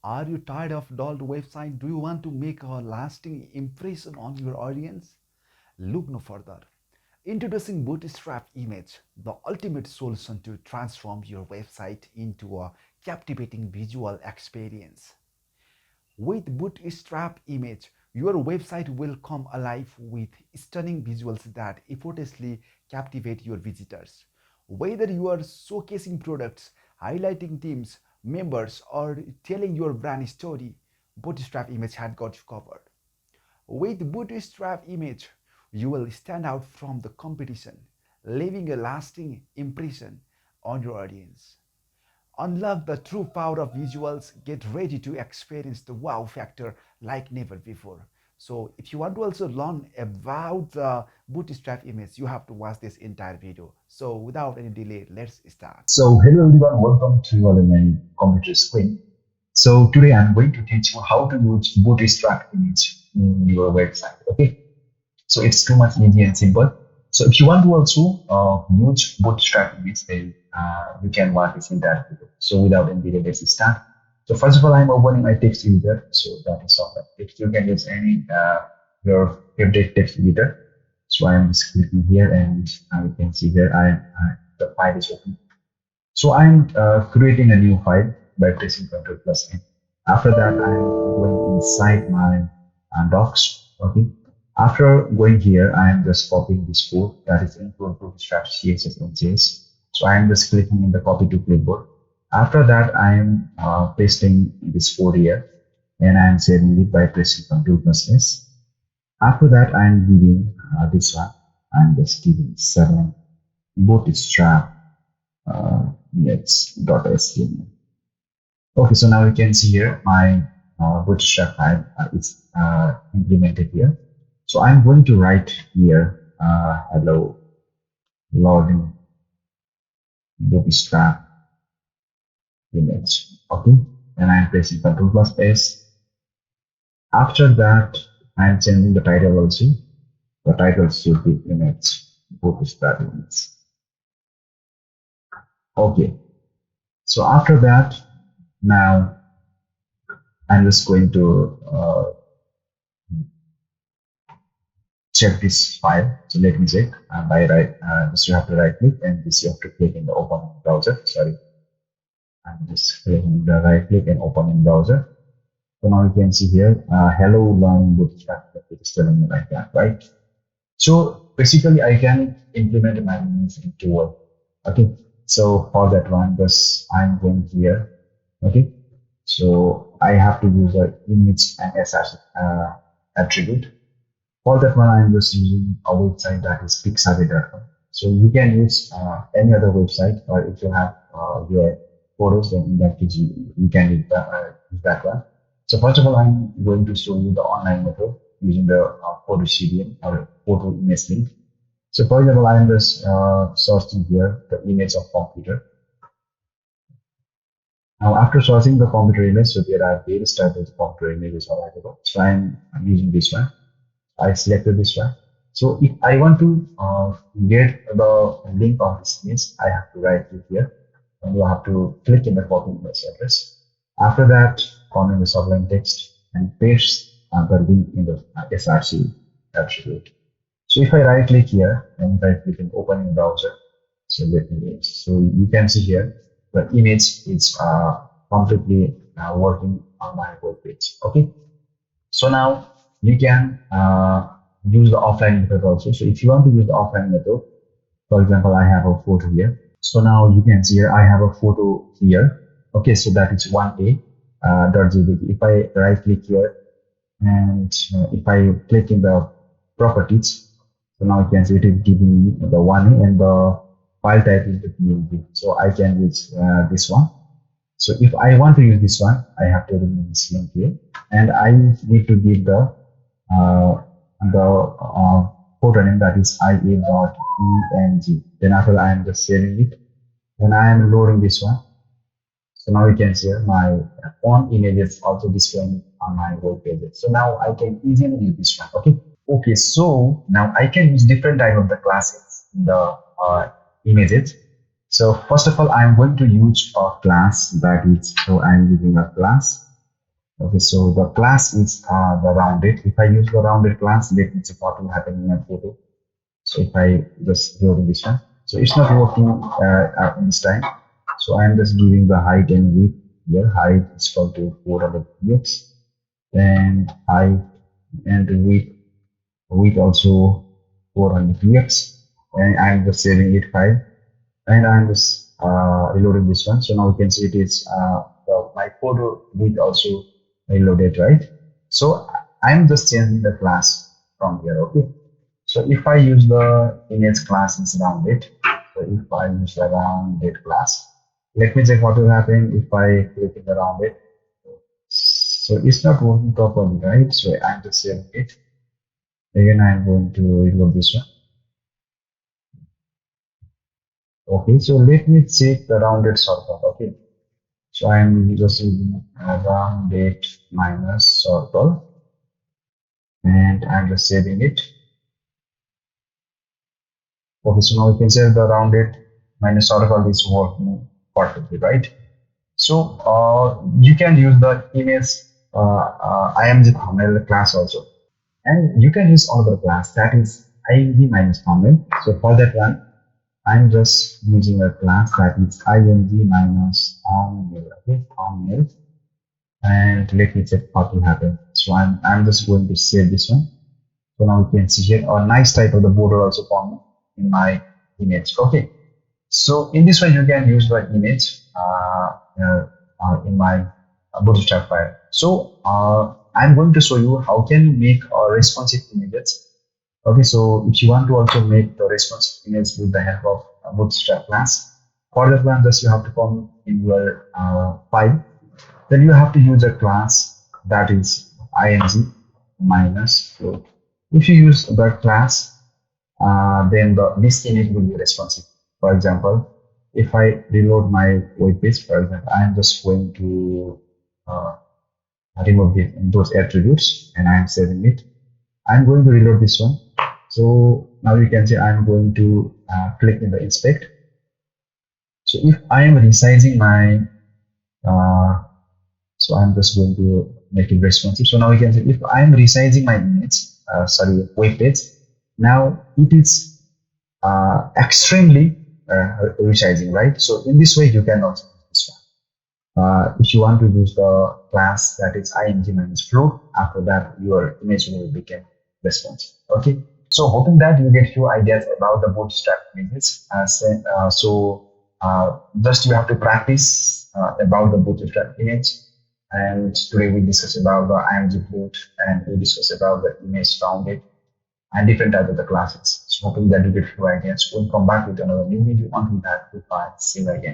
Are you tired of dull website? Do you want to make a lasting impression on your audience? Look no further. Introducing Bootstrap Image, the ultimate solution to transform your website into a captivating visual experience. With Bootstrap Image, your website will come alive with stunning visuals that effortlessly captivate your visitors. Whether you are showcasing products, highlighting teams, members, or telling your brand story, Bootstrap Image has got you covered. With Bootstrap Image, you will stand out from the competition, leaving a lasting impression on your audience. Unlock the true power of visuals. Get ready to experience the wow factor like never before. So if you want to also learn about the Bootstrap Image, you have to watch this entire video. So without any delay, let's start. So hello everyone, welcome to my computer screen. So today I'm going to teach you how to use Bootstrap image in your website. Okay, so it's too much easy and simple. So if you want to also use Bootstrap image, then you can watch this entire video. So without any delay, let's start. So first of all, I'm opening my text editor. So that is all. If you can use any your favorite text editor. So I'm just clicking here, and you can see here the file is open. So I'm creating a new file by pressing Ctrl plus N. After that, I'm going inside my docs. Okay. After going here, I am just copying this code that is include Bootstrap CSS and JS. So I am just clicking in the copy to clipboard. After that, I am pasting this code here, and I am saving it by pressing Ctrl plus S. After that, I am giving this one. I am just giving 7 Bootstrap _html. Okay, so now you can see here my Bootstrap file is implemented here. So I'm going to write here hello login Bootstrap image. Okay, and I'm pressing Ctrl plus S. After that, I'm changing the title also. The title should be image Bootstrap image. Okay, so after that, now I'm just going to check this file. So let me check. By this you have to right click, and this you have to click in the open in browser. Sorry, I'm just clicking the right click and open in browser. So now you can see here, hello learn Bootstrap. It is telling me like that, right? So basically, I can implement my image into Word. Okay. So for that one, just I'm going here. Okay. So I have to use the image and src attribute. For that one, I'm just using a website that is 𝗣𝗶𝗍𝗶𝗹. So you can use any other website, or if you have your photos, then in that case you can use that one. So first of all, I'm going to show you the online method using the photo CDN or photo image link. So for example, I am just searching here the image of computer. Now after searching the computer image, so there are various types of computer images available. So I'm using this one. I selected this one. So if I want to get the link of this image, I have to right click here, and you have to click in the copy image address. After that, comment the sublime text and paste the link in the src attribute. So if I right click here and right click in open in browser, so let me so you can see here the image is completely working on my web page. Okay, so now you can use the offline method also. So if you want to use the offline method, for example, I have a photo here. So now you can see here I have a photo here. Okay, so that is 1a .jpg. If I right click here and if I click in the properties, so now you can see it is giving me the 1a and the file type is the PNG. So I can use this one. So if I want to use this one, I have to remove this link here, and I need to give the photo name, that is ia.png. Then after I am just saving it, and I am loading this one. So now you can see my own images also displaying on my web pages. So now I can easily use this one. Okay, so now I can use different type of the classes in the images. So first of all, I'm going to use a class, that is, so I'm using a class. Okay, so the class is the rounded. If I use the rounded class, let me see what will happen in my photo. So if I just loading this one, so it's not working this time. So I'm just giving the height and width here. Height is equal to 400 px, then height and width also 400 px, and I'm just saving it file, and I'm just reloading this one. So now you can see it is my photo width also reloaded, right? So I'm just changing the class from here. Okay, so if I use the image class is rounded, so if I use the rounded class, let me check what will happen if I click in the rounded. So it's not working properly, right? So I'm just saving it. Again, I'm going to reload this one. Okay, so let me check the rounded circle. Okay, so I'm just using rounded minus circle, and I'm just saving it. Okay, so now you can say the rounded minus circle is working perfectly, right? So you can use the image 𝗳𝗊𝗆𝗃 class also, and you can use another class that is img minus thumbnail. So for that one, I'm just using a class that is img minus thumbnail. Okay, thumbnail, and let me check what will happen. So I'm just going to save this one. So now you can see here a nice type of the border also formed in my image. Okay, so in this way you can use the image in my Bootstrap file. So I'm going to show you how can you make responsive images. Okay, so if you want to also make the responsive image with the help of Bootstrap class, for that one just you have to come in your file. Then you have to use a class that is img minus float. If you use that class, then this image will be responsive. For example, if I reload my web page, for example, I'm just going to remove those attributes, and I'm saving it. I'm going to reload this one. So now you can see I'm going to click in the inspect. So if I am resizing my so I'm just going to make it responsive. So now you can see if I'm resizing my image, web page, now it is extremely resizing, right? So in this way, you can also use this one. If you want to use the class that is img minus float, after that your image will become responsive. Okay. So hoping that you get few ideas about the Bootstrap images. Just you have to practice about the Bootstrap image. And today we discuss about the img float, and we discuss about the image rounded and different types of the classes. So hoping that you get few ideas. We'll come back with another new video. Until that, goodbye. See you again.